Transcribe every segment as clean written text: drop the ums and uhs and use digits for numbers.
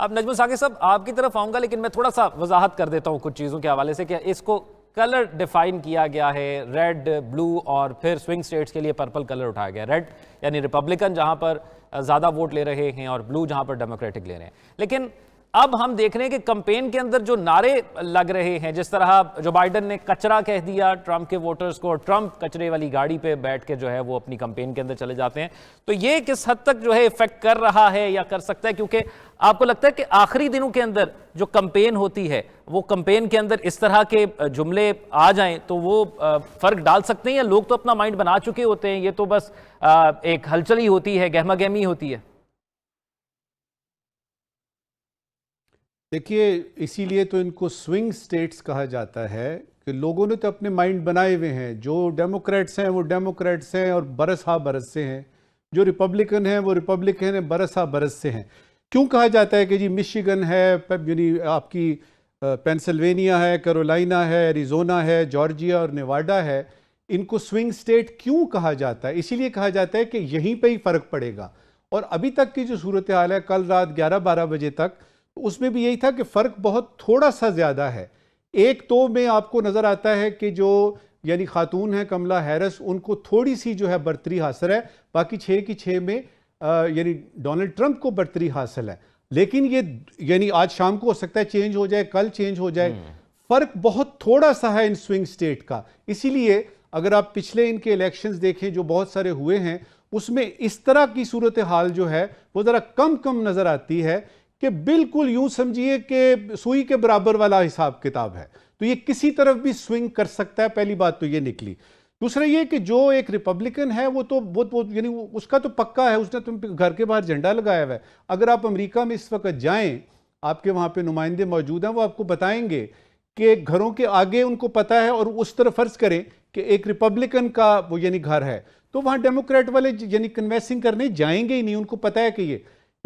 अब नजमुल साकिब साहब आपकी तरफ आऊंगा, लेकिन मैं थोड़ा सा वजाहत कर देता हूं कुछ चीज़ों के हवाले से कि इसको कलर डिफाइन किया गया है, रेड, ब्लू और फिर स्विंग स्टेट्स के लिए पर्पल कलर उठाया गया। रेड यानी रिपब्लिकन जहां पर ज़्यादा वोट ले रहे हैं और ब्लू जहां पर डेमोक्रेटिक ले रहे हैं। लेकिन अब हम देख रहे हैं कि कैंपेन के अंदर जो नारे लग रहे हैं, जिस तरह जो बाइडन ने कचरा कह दिया ट्रंप के वोटर्स को, ट्रंप कचरे वाली गाड़ी पे बैठ के जो है वो अपनी कैंपेन के अंदर चले जाते हैं, तो ये किस हद तक जो है इफेक्ट कर रहा है या कर सकता है? क्योंकि आपको लगता है कि आखिरी दिनों के अंदर जो कैंपेन होती है वो कैंपेन के अंदर इस तरह के जुमले आ जाएं तो वो फर्क डाल सकते हैं, या लोग तो अपना माइंड बना चुके होते हैं, ये तो बस एक हलचल ही होती है, गहमा गहमी होती है? देखिए, इसीलिए तो इनको स्विंग स्टेट्स कहा जाता है कि लोगों ने तो अपने माइंड बनाए हुए हैं। जो डेमोक्रेट्स हैं वो डेमोक्रेट्स हैं और बरस हा बरस से हैं, जो रिपब्लिकन हैं वो रिपब्लिकन हैं, बरस हा बरस से हैं। क्यों कहा जाता है कि जी मिशिगन है, यानी आपकी पेंसिल्वेनिया है, कैरोलिना है, एरिजोना है, जॉर्जिया और नेवाडा है, इनको स्विंग स्टेट क्यों कहा जाता है? इसीलिए कहा जाता है कि यहीं पे ही फ़र्क पड़ेगा। और अभी तक की जो सूरत हाल है, कल रात 11-12 बजे तक, उसमें भी यही था कि फ़र्क बहुत थोड़ा सा ज़्यादा है। एक तो में आपको नज़र आता है कि जो यानी खातून है कमला हैरिस, उनको थोड़ी सी जो है बर्तरी हासिल है, बाकी 6 की 6 में यानी डोनाल्ड ट्रंप को बर्तरी हासिल है। लेकिन ये यानी आज शाम को हो सकता है चेंज हो जाए, कल चेंज हो जाए। फ़र्क बहुत थोड़ा सा है इन स्विंग स्टेट का। इसीलिए अगर आप पिछले इनके इलेक्शंस देखें जो बहुत सारे हुए हैं, उसमें इस तरह की सूरत हाल जो है वो ज़रा कम कम नज़र आती है कि बिल्कुल यूं समझिए कि सुई के बराबर वाला हिसाब किताब है। तो ये किसी तरफ भी स्विंग कर सकता है, पहली बात तो ये निकली। दूसरा ये कि जो एक रिपब्लिकन है वो तो वो यानी उसका तो पक्का है, उसने तुम घर के बाहर झंडा लगाया हुआ है। अगर आप अमेरिका में इस वक्त जाएं, आपके वहां पे नुमाइंदे मौजूद हैं, वो आपको बताएंगे कि घरों के आगे उनको पता है, और उस तरफ फर्ज करें कि एक रिपब्लिकन का वो यानी घर है, तो वहां डेमोक्रेट वाले यानी कन्वेंसिंग करने जाएंगे ही नहीं। उनको पता है कि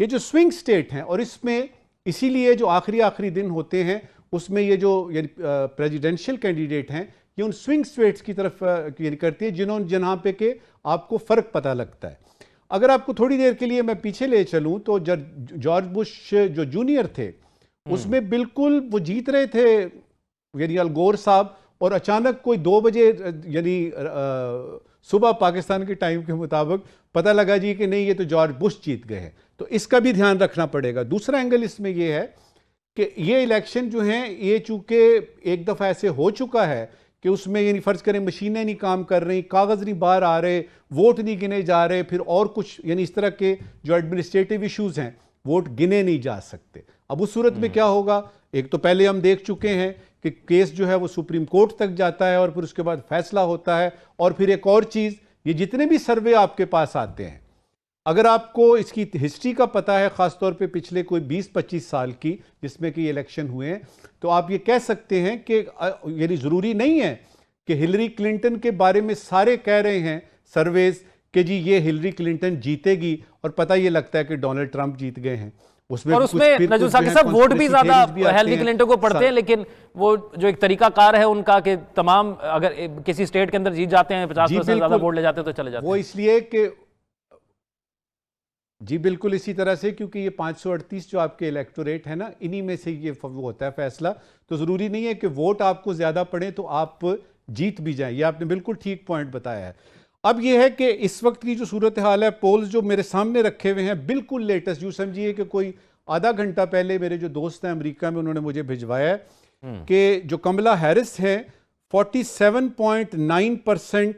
ये जो स्विंग स्टेट हैं, और इसमें इसीलिए जो आखिरी दिन होते हैं उसमें ये जो यानी प्रेसिडेंशियल कैंडिडेट हैं, ये उन स्विंग स्टेट्स की तरफ यानी करती है जहाँ पे के आपको फ़र्क पता लगता है। अगर आपको थोड़ी देर के लिए मैं पीछे ले चलूँ तो जॉर्ज बुश जो जूनियर थे, उसमें बिल्कुल वो जीत रहे थे यानी अल गोर साहब, और अचानक कोई 2 बजे यानी सुबह पाकिस्तान के टाइम के मुताबिक पता लगा जी कि नहीं, ये तो जॉर्ज बुश जीत गए हैं। तो इसका भी ध्यान रखना पड़ेगा। दूसरा एंगल इसमें यह है कि ये इलेक्शन जो हैं, ये चूंकि एक दफ़ा ऐसे हो चुका है कि उसमें यानी फ़र्ज़ करें मशीनें नहीं काम कर रही, कागज़ नहीं बाहर आ रहे, वोट नहीं गिने जा रहे, फिर और कुछ यानी इस तरह के जो एडमिनिस्ट्रेटिव इश्यूज़ हैं, वोट गिने नहीं जा सकते। अब उस सूरत में क्या होगा? एक तो पहले हम देख चुके हैं कि केस जो है वो सुप्रीम कोर्ट तक जाता है और फिर उसके बाद फैसला होता है। और फिर एक और चीज़, ये जितने भी सर्वे आपके पास आते हैं, अगर आपको इसकी हिस्ट्री का पता है, ख़ासतौर पे पिछले कोई 20-25 साल की जिसमें कि इलेक्शन हुए हैं, तो आप ये कह सकते हैं कि यानी ज़रूरी नहीं है कि हिलरी क्लिंटन के बारे में सारे कह रहे हैं सर्वेज कि जी ये हिलरी क्लिंटन जीतेगी, और पता ये लगता है कि डोनाल्ड ट्रंप जीत गए हैं। उसमें नजमुल साकिब साहब वोट भी ज्यादा हिलरी क्लिंटन को पड़ते हैं, लेकिन वो जो एक तरीकाकार है उनका कि तमाम अगर किसी स्टेट के अंदर जीत जाते हैं, 50% ज्यादा वोट ले जाते हैं तो चले जाते हैं। वो इसलिए कि जी बिल्कुल इसी तरह से, क्योंकि ये 538 जो आपके इलेक्टोरेट है ना, इन्हीं में से ये वो होता है फैसला। तो ज़रूरी नहीं है कि वोट आपको ज़्यादा पड़े तो आप जीत भी जाएं। ये आपने बिल्कुल ठीक पॉइंट बताया है। अब ये है कि इस वक्त की जो सूरत हाल है, पोल्स जो मेरे सामने रखे हुए हैं बिल्कुल लेटेस्ट, यूँ समझिए कि कोई आधा घंटा पहले मेरे जो दोस्त हैं अमेरिका में, उन्होंने मुझे भिजवाया है कि जो कमला हैरिस है 47.9%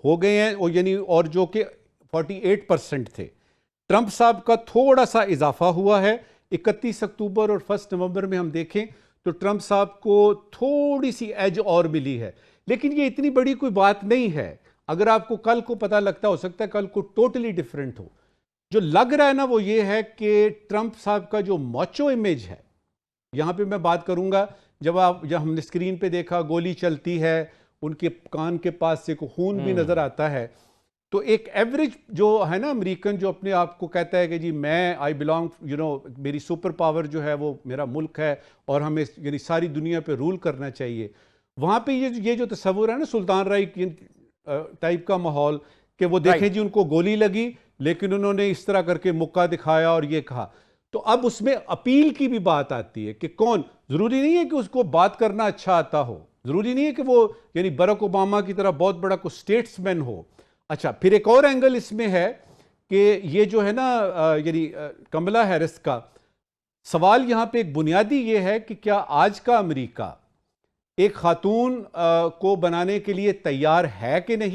हो गए हैं, और यानी और जो कि 48% थे। ट्रंप साहब का थोड़ा सा इजाफा हुआ है। 31 अक्टूबर और 1 नवंबर में हम देखें तो ट्रंप साहब को थोड़ी सी एज और मिली है, लेकिन ये इतनी बड़ी कोई बात नहीं है। अगर आपको कल को पता लगता, हो सकता है कल को टोटली डिफरेंट हो। जो लग रहा है ना वो ये है कि ट्रंप साहब का जो मॉचो इमेज है, यहां पे मैं बात करूंगा, जब हमने स्क्रीन पे देखा गोली चलती है, उनके कान के पास से खून भी नजर आता है, तो एक एवरेज जो है ना अमेरिकन, जो अपने आप को कहता है कि जी मैं आई बिलोंग मेरी सुपर पावर जो है वो मेरा मुल्क है और हमें यानी सारी दुनिया पे रूल करना चाहिए, वहाँ पे ये जो तस्वुर है ना सुल्तान राय टाइप का माहौल, कि वो देखें जी उनको गोली लगी लेकिन उन्होंने इस तरह करके मुक्का दिखाया और ये कहा, तो अब उसमें अपील की भी बात आती है कि कौन, जरूरी नहीं है कि उसको बात करना अच्छा आता हो, जरूरी नहीं है कि वो यानी बराक ओबामा की तरह बहुत बड़ा कोई स्टेट्समैन हो। अच्छा, फिर एक और एंगल इसमें है कि ये जो है ना यानी कमला हैरिस का सवाल यहां पे एक बुनियादी ये है कि क्या आज का अमेरिका एक खातून को बनाने के लिए तैयार है कि नहीं।